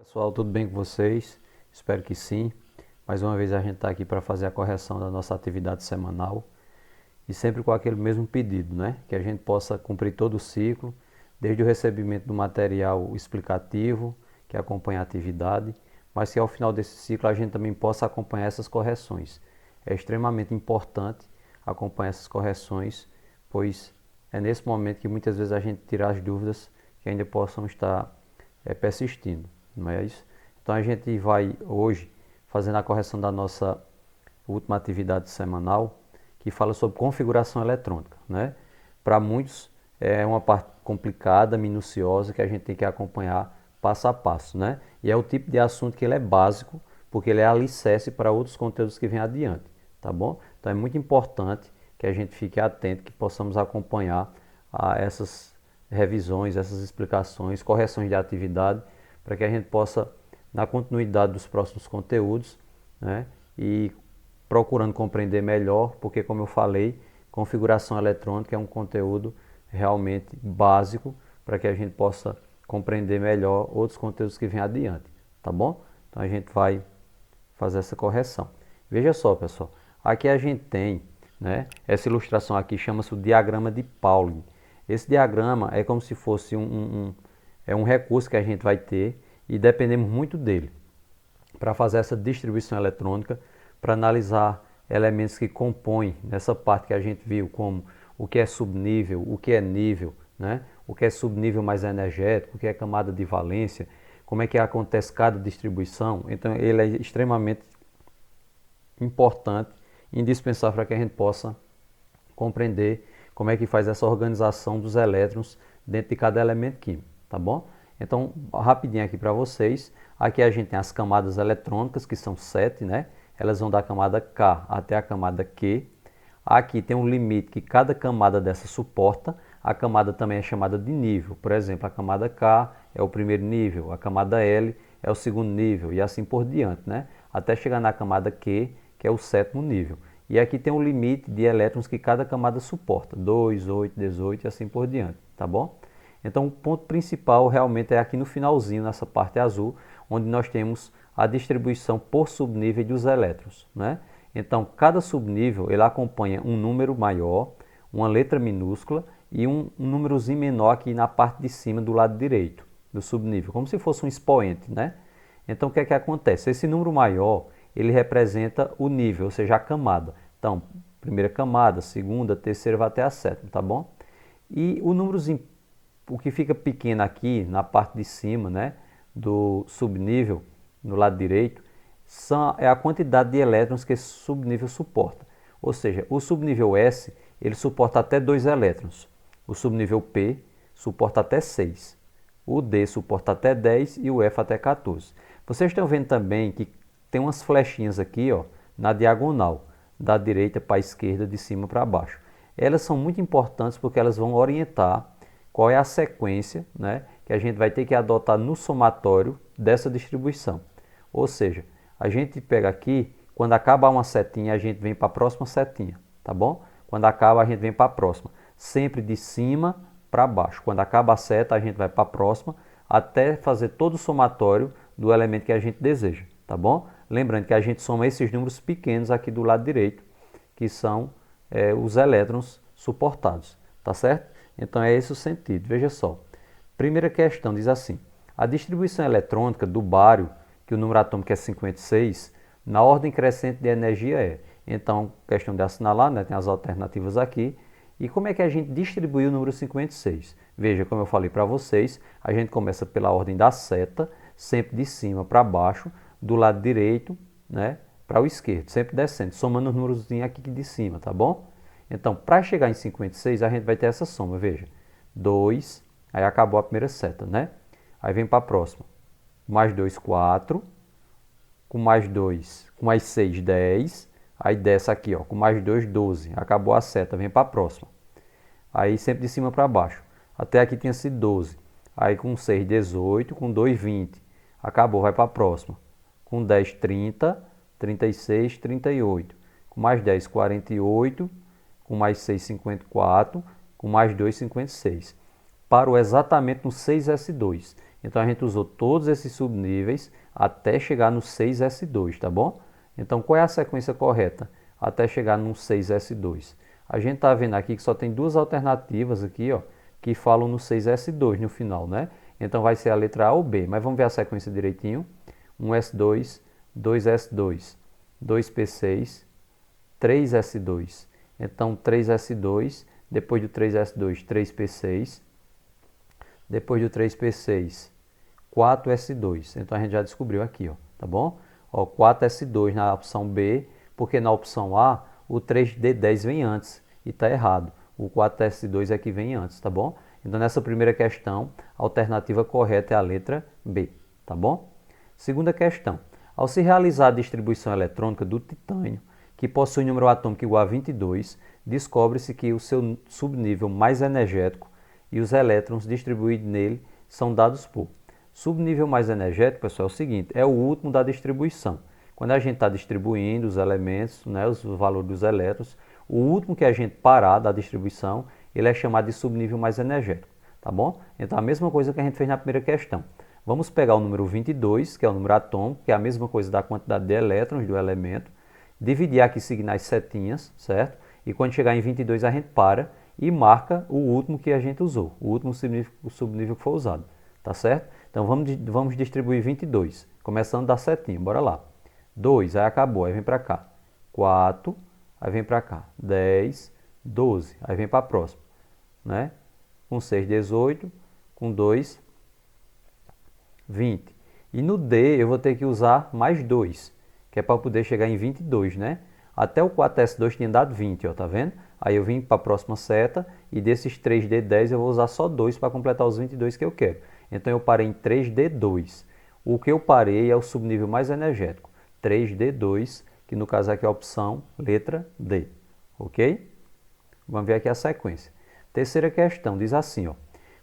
Pessoal, tudo bem com vocês? Espero que sim. Mais uma vez a gente está aqui para fazer a correção da nossa atividade semanal e sempre com aquele mesmo pedido, né? Que a gente possa cumprir todo o ciclo, desde o recebimento do material explicativo que acompanha a atividade, mas que ao final desse ciclo a gente também possa acompanhar essas correções. É extremamente importante acompanhar essas correções, pois é nesse momento que muitas vezes a gente tira as dúvidas que ainda possam estar persistindo, não é isso? Então a gente vai hoje fazendo a correção da nossa última atividade semanal, que fala sobre configuração eletrônica, né? Para muitos é uma parte complicada, minuciosa, que a gente tem que acompanhar passo a passo, né? E é o tipo de assunto que ele é básico, porque ele é alicerce para outros conteúdos que vêm adiante, tá bom? Então é muito importante que a gente fique atento, que possamos acompanhar essas revisões, essas explicações, correções de atividade, para que a gente possa, na continuidade dos próximos conteúdos, né, e procurando compreender melhor, porque como eu falei, configuração eletrônica é um conteúdo realmente básico para que a gente possa compreender melhor outros conteúdos que vêm adiante, tá bom? Então a gente vai fazer essa correção. Veja só, pessoal, aqui a gente tem, né, essa ilustração aqui chama-se o diagrama de Pauling. Esse diagrama é como se fosse um recurso que a gente vai ter e dependemos muito dele para fazer essa distribuição eletrônica, para analisar elementos que compõem nessa parte que a gente viu, como o que é subnível, o que é nível, né? O que é subnível mais energético, o que é camada de valência, como é que acontece cada distribuição. Então ele é extremamente importante, indispensável para que a gente possa compreender como é que faz essa organização dos elétrons dentro de cada elemento químico, tá bom? Então, rapidinho aqui para vocês, aqui a gente tem as camadas eletrônicas, que são 7, né? Elas vão da camada K até a camada Q. Aqui tem um limite que cada camada dessa suporta. A camada também é chamada de nível. Por exemplo, a camada K é o primeiro nível, a camada L é o segundo nível e assim por diante, né? Até chegar na camada Q, que é o sétimo nível. E aqui tem um limite de elétrons que cada camada suporta, 2, 8, 18 e assim por diante, tá bom? Então o ponto principal realmente é aqui no finalzinho, nessa parte azul, onde nós temos a distribuição por subnível dos elétrons, né? Então cada subnível ele acompanha um número maior, uma letra minúscula e um númerozinho menor aqui na parte de cima do lado direito do subnível, como se fosse um expoente, né? Então o que é que acontece? Esse número maior ele representa o nível, ou seja, a camada. Então, primeira camada, segunda, terceira, vai até a sétima, tá bom? E o númerozinho, o que fica pequeno aqui na parte de cima, né, do subnível, no lado direito, é a quantidade de elétrons que esse subnível suporta. Ou seja, o subnível S, ele suporta até 2 elétrons. O subnível P suporta até 6. O D suporta até 10 e o F até 14. Vocês estão vendo também que tem umas flechinhas aqui, ó, na diagonal, da direita para a esquerda, de cima para baixo. Elas são muito importantes porque elas vão orientar qual é a sequência, né, que a gente vai ter que adotar no somatório dessa distribuição. Ou seja, a gente pega aqui, quando acaba uma setinha, a gente vem para a próxima setinha, tá bom? Quando acaba, a gente vem para a próxima. Sempre de cima para baixo. Quando acaba a seta, a gente vai para a próxima, até fazer todo o somatório do elemento que a gente deseja, tá bom? Lembrando que a gente soma esses números pequenos aqui do lado direito, que são os elétrons suportados, tá certo? Então é esse o sentido. Veja só. Primeira questão diz assim: a distribuição eletrônica do bário, que o número atômico é 56, na ordem crescente de energia é. Então, questão de assinalar, né? Tem as alternativas aqui. E como é que a gente distribui o número 56? Veja, como eu falei para vocês, a gente começa pela ordem da seta, sempre de cima para baixo, do lado direito, né, para o esquerdo, sempre descendo, somando os números aqui de cima, tá bom? Então, para chegar em 56, a gente vai ter essa soma, veja. 2, aí acabou a primeira seta, né? Aí vem para a próxima. Mais 2, 4. Com mais 2, com mais 6, 10. Aí desce aqui, ó, com mais 2, 12. Acabou a seta, vem para a próxima. Aí sempre de cima para baixo. Até aqui tinha sido 12. Aí com 6, 18. Com 2, 20. Acabou, vai para a próxima. Com 10, 30. 36, 38. Com mais 10, 48. Com mais 6, 54. Com mais 2, 56. Parou exatamente no 6S2. Então a gente usou todos esses subníveis até chegar no 6S2, tá bom? Então qual é a sequência correta até chegar no 6S2? A gente está vendo aqui que só tem duas alternativas aqui, ó, que falam no 6S2 no final, né? Então vai ser a letra A ou B, mas vamos ver a sequência direitinho. 1S2, 2S2, 2P6, 3S2. Então 3S2, depois do 3S2, 3P6, depois do 3P6, 4S2. Então a gente já descobriu aqui, ó, tá bom? Ó, 4S2 na opção B, porque na opção A o 3D10 vem antes e está errado. O 4S2 é que vem antes, tá bom? Então nessa primeira questão, a alternativa correta é a letra B, tá bom? Segunda questão. Ao se realizar a distribuição eletrônica do titânio, que possui número atômico igual a 22, descobre-se que o seu subnível mais energético e os elétrons distribuídos nele são dados por. Subnível mais energético, pessoal, é o seguinte, é o último da distribuição. Quando a gente está distribuindo os elementos, né, os valores dos elétrons, o último que a gente parar da distribuição, ele é chamado de subnível mais energético, tá bom? Então a mesma coisa que a gente fez na primeira questão. Vamos pegar o número 22, que é o número atômico, que é a mesma coisa da quantidade de elétrons do elemento, dividir aqui seguindo as setinhas, certo? E quando chegar em 22 a gente para e marca o último que a gente usou, o último subnível que foi usado, tá certo? Então vamos distribuir 22, começando da setinha, bora lá. 2, aí acabou, aí vem para cá. 4, aí vem para cá. 10, 12, aí vem para a próxima, né? Com 6, 18, com 2, 20. E no D eu vou ter que usar mais 2, que é para poder chegar em 22, né? Até o 4S2 tinha dado 20, ó, tá vendo? Aí eu vim para a próxima seta e desses 3D10 eu vou usar só 2 para completar os 22 que eu quero. Então eu parei em 3D2. O que eu parei é o subnível mais energético, 3D2, que no caso aqui é a opção letra D, ok? Vamos ver aqui a sequência. Terceira questão, diz assim, ó.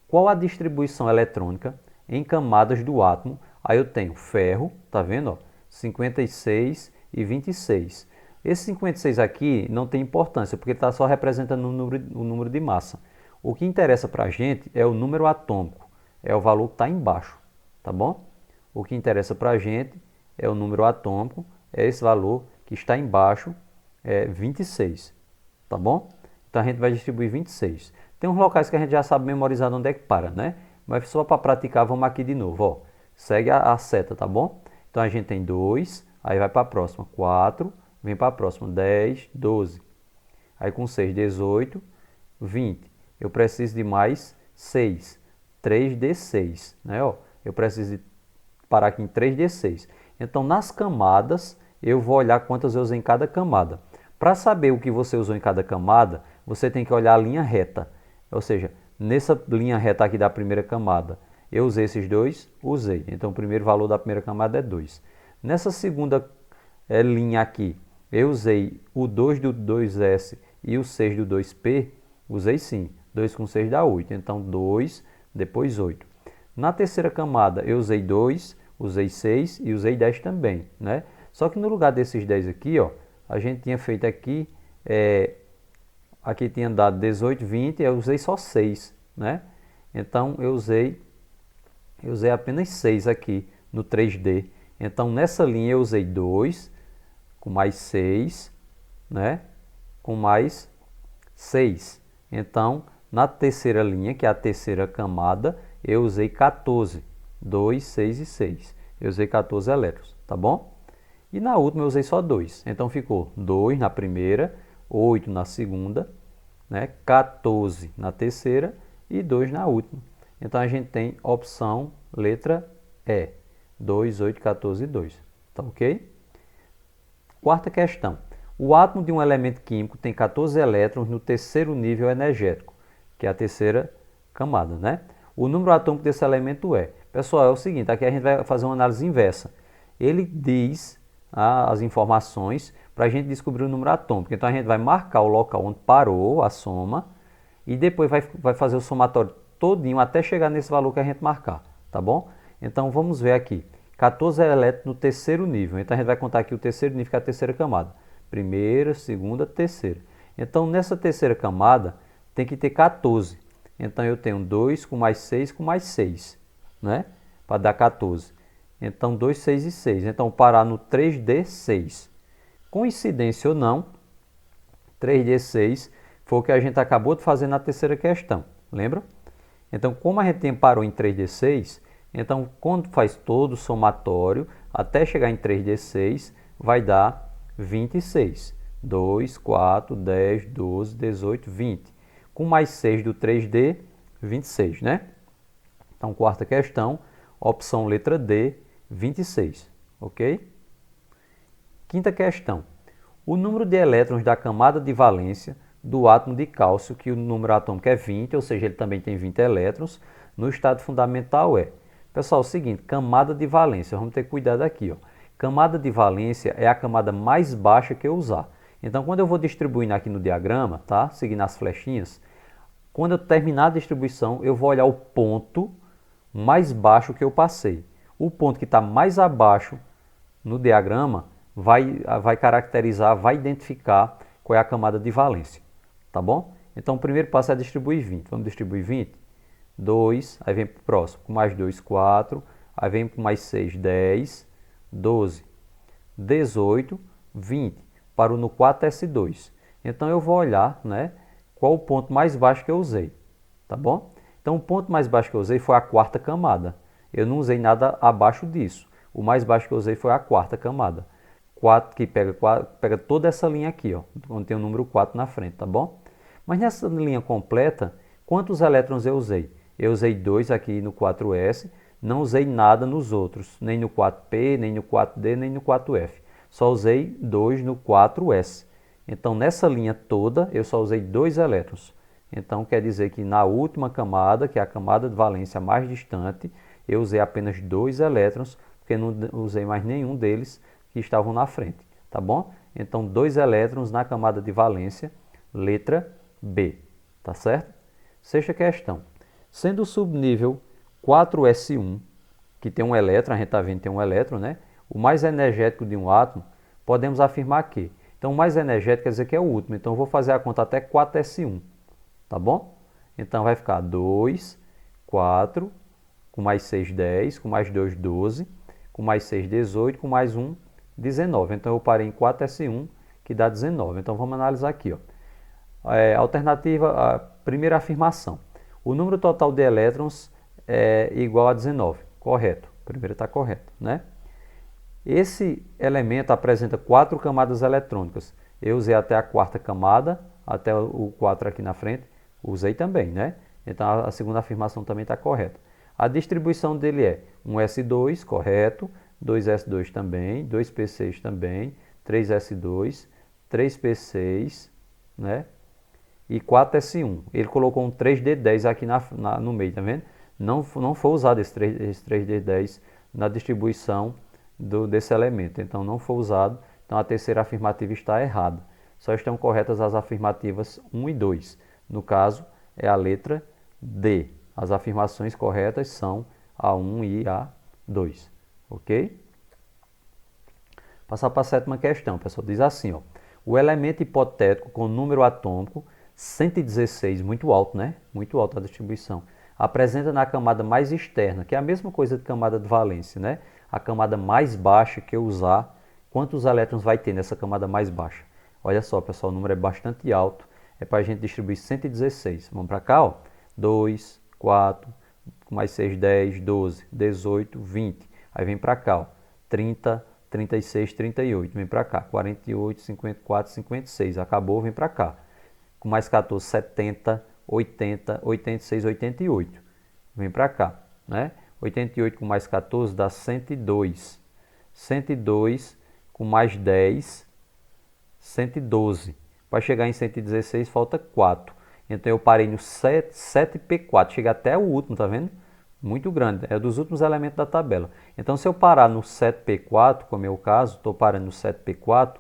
Qual a distribuição eletrônica em camadas do átomo? Aí eu tenho ferro, tá vendo, ó? 56 e 26. Esse 56 aqui não tem importância, porque está só representando o número de massa. O que interessa para a gente é o número atômico, é o valor que está embaixo, tá bom? O que interessa para a gente é o número atômico, é esse valor que está embaixo, é 26, tá bom? Então a gente vai distribuir 26. Tem uns locais que a gente já sabe memorizar onde é que para, né? Mas só para praticar, vamos aqui de novo, ó. Segue a seta, tá bom? Então a gente tem 2, aí vai para a próxima, 4, vem para a próxima, 10, 12. Aí com 6, 18, 20. Eu preciso de mais 6, 3D6, né? Ó, eu preciso de parar aqui em 3D6. Então nas camadas, eu vou olhar quantas eu usei em cada camada. Para saber o que você usou em cada camada, você tem que olhar a linha reta. Ou seja, nessa linha reta aqui da primeira camada, eu usei esses dois? Usei. Então o primeiro valor da primeira camada é 2. Nessa segunda linha aqui, eu usei o 2 do 2S e o 6 do 2P? Usei sim. 2 com 6 dá 8. Então 2, depois 8. Na terceira camada, eu usei 2, usei 6 e usei 10 também, né? Só que no lugar desses 10 aqui, ó, a gente tinha feito aqui, aqui tinha dado 18, 20, eu usei só 6, né? Então eu usei apenas 6 aqui no 3D. Então nessa linha eu usei 2, com mais 6, né? Com mais 6. Então na terceira linha, que é a terceira camada, eu usei 14. 2, 6 e 6. Eu usei 14 elétrons, tá bom? E na última eu usei só 2. Então ficou 2 na primeira, 8 na segunda, né? 14 na terceira e 2 na última. Então a gente tem opção letra E. 2, 8, 14 e 2. Tá ok? Quarta questão. O átomo de um elemento químico tem 14 elétrons no terceiro nível energético, que é a terceira camada, né? O número atômico desse elemento é... Pessoal, é o seguinte, aqui a gente vai fazer uma análise inversa. Ele diz as informações para a gente descobrir o número atômico. Então a gente vai marcar o local onde parou a soma e depois vai fazer o somatório todinho até chegar nesse valor que a gente marcar, tá bom? Então vamos ver aqui. 14 elétrons no terceiro nível. Então a gente vai contar aqui o terceiro nível, que é a terceira camada. Primeira, segunda, terceira. Então nessa terceira camada tem que ter 14. Então eu tenho 2 com mais 6 com mais 6, né? para dar 14. Então, 2, 6 e 6. Então, parar no 3D6. Coincidência ou não, 3D6 foi o que a gente acabou de fazer na terceira questão. Lembra? Então, como a gente parou em 3D6, então, quando faz todo o somatório, até chegar em 3D6, vai dar 26. 2, 4, 10, 12, 18, 20. Com mais 6 do 3D, 26, né? Então, quarta questão, opção letra D, 26, ok? Quinta questão. O número de elétrons da camada de valência do átomo de cálcio, que o número atômico é 20, ou seja, ele também tem 20 elétrons, no estado fundamental é... Pessoal, é o seguinte, camada de valência, vamos ter cuidado aqui, ó. Camada de valência é a camada mais baixa que eu usar. Então, quando eu vou distribuindo aqui no diagrama, tá? Seguindo as flechinhas, quando eu terminar a distribuição, eu vou olhar o ponto mais baixo que eu passei. O ponto que está mais abaixo no diagrama vai caracterizar, vai identificar qual é a camada de valência, tá bom? Então, o primeiro passo é distribuir 20. Vamos distribuir 20? 2, aí vem para o próximo, com mais 2, 4, aí vem com mais 6, 10, 12, 18, 20. Parou no 4S2. Então, eu vou olhar, né, qual o ponto mais baixo que eu usei, tá bom? Então, o ponto mais baixo que eu usei foi a quarta camada. Eu não usei nada abaixo disso. O mais baixo que eu usei foi a quarta camada. 4, que pega toda essa linha aqui, ó, onde tem o número 4 na frente, tá bom? Mas nessa linha completa, quantos elétrons eu usei? Eu usei 2 aqui no 4S, não usei nada nos outros, nem no 4P, nem no 4D, nem no 4F. Só usei 2 no 4S. Então, nessa linha toda, eu só usei 2 elétrons. Então, quer dizer que na última camada, que é a camada de valência mais distante, eu usei apenas 2 elétrons, porque não usei mais nenhum deles que estavam na frente, tá bom? Então, 2 elétrons na camada de valência, letra B, tá certo? Sexta questão. Sendo o subnível 4S1, que tem um elétron, a gente está vendo que tem um elétron, né? O mais energético de um átomo, podemos afirmar que. Então, o mais energético quer dizer que é o último. Então, eu vou fazer a conta até 4S1, tá bom? Então, vai ficar 2, 4, com mais 6, 10, com mais 2, 12, com mais 6, 18, com mais 1, 19. Então, eu parei em 4S1, que dá 19. Então, vamos analisar aqui, ó. Alternativa, a primeira afirmação. O número total de elétrons é igual a 19. Correto. O primeiro está correto, né? Esse elemento apresenta 4 camadas eletrônicas. Eu usei até a quarta camada, até o 4 aqui na frente. Usei também, né? Então, a segunda afirmação também está correta. A distribuição dele é 1S2, correto. 2S2 também, 2P6 também, 3S2, 3P6, né? E 4S1. Ele colocou um 3D10 aqui no meio, tá vendo? Não foi usado esse 3D10 na distribuição desse elemento. Então, não foi usado. Então, a terceira afirmativa está errada. Só estão corretas as afirmativas 1 e 2. No caso, é a letra D. As afirmações corretas são a 1 e a 2. Ok? Passar para a sétima questão, pessoal. Diz assim, ó. O elemento hipotético com número atômico 116, muito alto, né? Muito alta a distribuição. Apresenta na camada mais externa, que é a mesma coisa de camada de valência, né? A camada mais baixa que eu usar, quantos elétrons vai ter nessa camada mais baixa? Olha só, pessoal, o número é bastante alto. É para a gente distribuir 116. Vamos para cá, ó. 2, 4, mais 6, 10, 12, 18, 20. Aí vem para cá, ó. 30, 36, 38. Vem para cá. 48, 54, 56. Acabou, vem para cá. Com mais 14, 70, 80, 86, 88. Vem para cá, né? 88 com mais 14 dá 102. 102 com mais 10, 112. Para chegar em 116 falta 4. Então eu parei no 7P4. Chega até o último, tá vendo? Muito grande. É dos últimos elementos da tabela. Então se eu parar no 7P4, como é o caso, estou parando no 7P4,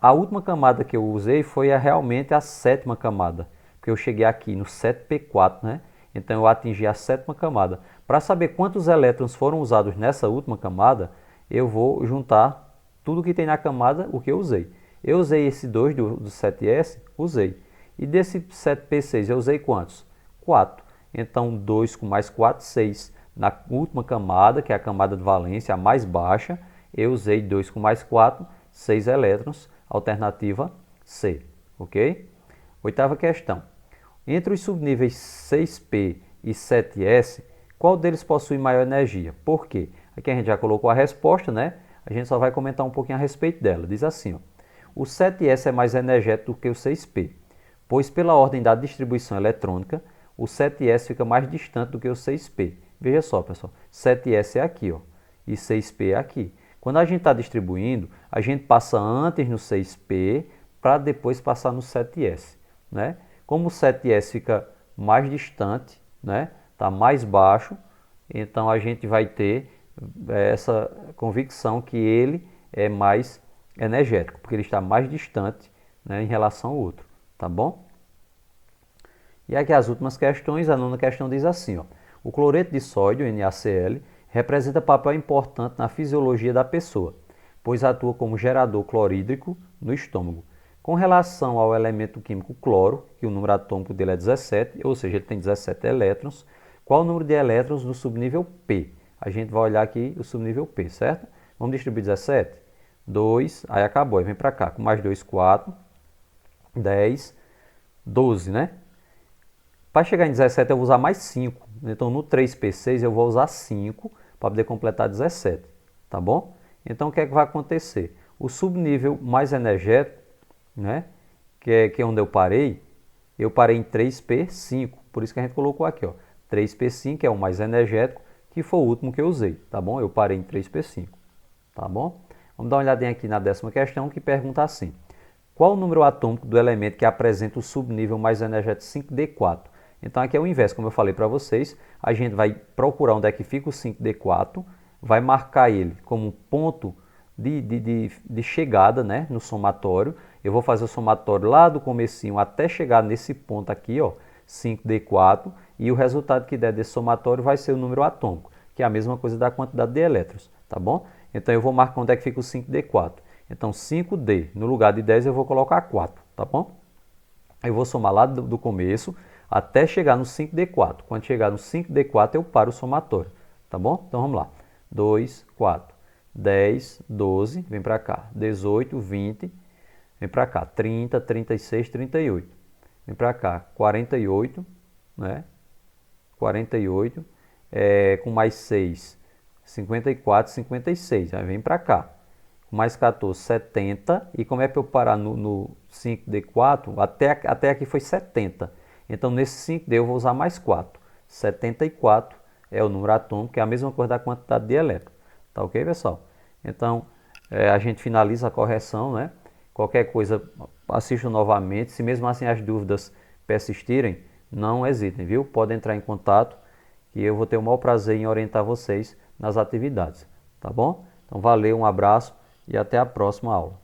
a última camada que eu usei foi realmente a sétima camada. Porque eu cheguei aqui no 7P4, né? Então eu atingi a sétima camada. Para saber quantos elétrons foram usados nessa última camada, eu vou juntar tudo que tem na camada, o que eu usei. Eu usei esse 2 do 7S, usei. E desse 7P6 eu usei quantos? 4. Então 2 com mais 4, 6. Na última camada, que é a camada de valência, a mais baixa, eu usei 2 com mais 4, 6 elétrons, alternativa C, ok? Oitava questão. Entre os subníveis 6P e 7S, qual deles possui maior energia? Por quê? Aqui a gente já colocou a resposta, né? A gente só vai comentar um pouquinho a respeito dela. Diz assim, ó, o 7S é mais energético do que o 6P, pois pela ordem da distribuição eletrônica, o 7S fica mais distante do que o 6P. Veja só, pessoal, 7S é aqui, ó, e 6P é aqui. Quando a gente está distribuindo, a gente passa antes no 6P para depois passar no 7S, né? Como o 7S fica mais distante, né? Está mais baixo, então a gente vai ter essa convicção que ele é mais energético, porque ele está mais distante, né, em relação ao outro, tá bom? E aqui as últimas questões, a nona questão diz assim, ó, o cloreto de sódio, NaCl, representa papel importante na fisiologia da pessoa, pois atua como gerador clorídrico no estômago. Com relação ao elemento químico cloro, que o número atômico dele é 17, ou seja, ele tem 17 elétrons, qual o número de elétrons do subnível P? A gente vai olhar aqui o subnível P, certo? Vamos distribuir 17? 2, aí acabou, aí vem para cá, com mais 2, 4, 10, 12, né? Para chegar em 17 eu vou usar mais 5, então no 3P6 eu vou usar 5 para poder completar 17, tá bom? Então o que é que vai acontecer? O subnível mais energético, né, que é onde eu parei em 3P5, por isso que a gente colocou aqui, ó, 3P5 é o mais energético, que foi o último que eu usei, tá bom? Eu parei em 3P5, tá bom? Vamos dar uma olhadinha aqui na 10ª questão, que pergunta assim, qual o número atômico do elemento que apresenta o subnível mais energético 5D4? Então aqui é o inverso, como eu falei para vocês, a gente vai procurar onde é que fica o 5D4, vai marcar ele como um ponto de chegada, né, no somatório. Eu vou fazer o somatório lá do comecinho até chegar nesse ponto aqui, ó, 5D4, e o resultado que der desse somatório vai ser o número atômico, que é a mesma coisa da quantidade de elétrons, tá bom? Então eu vou marcar onde é que fica o 5D4. Então 5D, no lugar de 10 eu vou colocar 4, tá bom? Eu vou somar lá do começo até chegar no 5D4. Quando chegar no 5D4 eu paro o somatório, tá bom? Então vamos lá. 2, 4, 10, 12, vem para cá. 18, 20, vem para cá. 30, 36, 38. Vem para cá. 48, né? 48, com mais 6, 54, 56. Aí vem para cá. Com mais 14, 70. E como é para eu parar no 5D4? Até aqui foi 70. Então nesse 5D eu vou usar mais 4. 74 é o número atômico, que é a mesma coisa da quantidade de elétrons. Tá ok, pessoal? Então a gente finaliza a correção, né? Qualquer coisa, assistam novamente. Se mesmo assim as dúvidas persistirem, não hesitem, viu? Podem entrar em contato que eu vou ter o maior prazer em orientar vocês nas atividades, tá bom? Então valeu, um abraço e até a próxima aula.